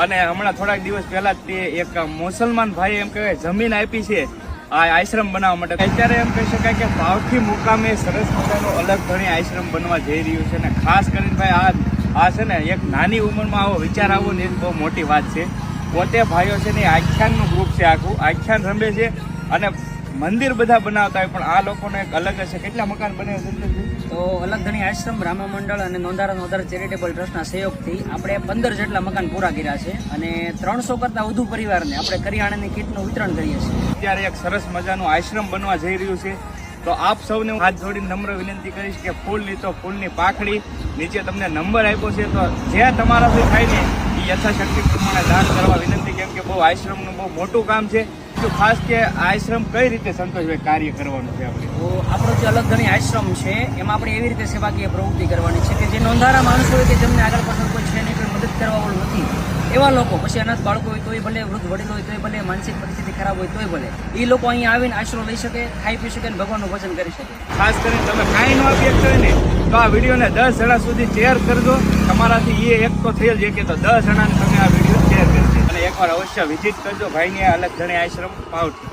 અને હમણાં થોડાક દિવસ પહેલા તે એક મુસલમાન ભાઈ એમ કહેવાય જમીન આપી છે આ આશ્રમ બનાવવા માટે. અત્યારે એમ કહી શકાય કે ભાવથી મુકામે સરસ મજાનો અલગ ધણી આશ્રમ બનવા જઈ રહ્યું છે. ને ખાસ કરીને ભાઈ આ છે ને એક નાની ઉંમરમાં આવો વિચાર આવવો ને એ બહુ મોટી વાત છે. પોતે ભાઈઓ છે ને આખ્યાનનું ગ્રુપ છે, આખું આખ્યાન રમે છે અને મંદિર બધા બનાવતા હોય, પણ આ લોકોને એક અલગ હશે. કેટલા મકાન બને છે? તો અલગ ધણી આશ્રમ બ્રાહ્મણ મંડળ અને નોંધારા ચેરિટેબલ ટ્રસ્ટના સહયોગથી આપણે 15 જેટલા મકાન પૂરા કર્યા છે અને 300 કરતાં વધુ પરિવારને આપણે કરિયાણાની કીટનું વિતરણ કરીએ છીએ. અત્યારે એક સરસ મજાનું આશ્રમ બનવા જઈ રહ્યું છે. તો આપ સૌને હું હાથ જોડીને નમ્ર વિનંતી કરીશ કે ફૂલની તો ફૂલની પાખડી, નીચે તમને નંબર આપ્યો છે, તો જે તમારાથી થાય ને એ યથાશક્તિ પ્રમાણે દાન કરવા વિનંતી. કેમ કે બહુ આશ્રમનું બહુ મોટું કામ છે. તો ખાસ કે આશ્રમ કઈ રીતે સંતોષભાઈ કાર્ય કરવાનું છે આપણે? તો આપણો જે અલગ ધણી આશ્રમ છે એમાં આપણે એવી રીતે સેવાકીય પ્રવૃત્તિ કરવાની છે કે જે નોંધારા માણસો હોય કે જેમને આગળ પાછળ કોઈ છે નહીં, કોઈ મદદ કરવા વાળું નથી, એવા લોકો, પછી અનાથ બાળકો હોય તોય ભલે, વૃદ્ધ વડીલો હોય તોય ભલે, માનસિક પરિસ્થિતિ ખરાબ હોય તોય ભલે, એ લોકો અહીંયા આવીને આશરો લઈ શકે, ખાઈ પી શકે અને ભગવાનનું ભજન કરી શકે. ખાસ કરીને તમે કાંઈ ન આપી શકતા હોય ને તો આ વિડીયોને 10 જણા સુધી શેર કરજો. તમારાથી એ એક તો થઈ જ કે તો 10 જણાને તમે આ વિડીયો શેર કરજો અને એકવાર અવશ્ય વિઝિટ કરજો ભાઈને અલગ ધણી આશ્રમ પાવથી.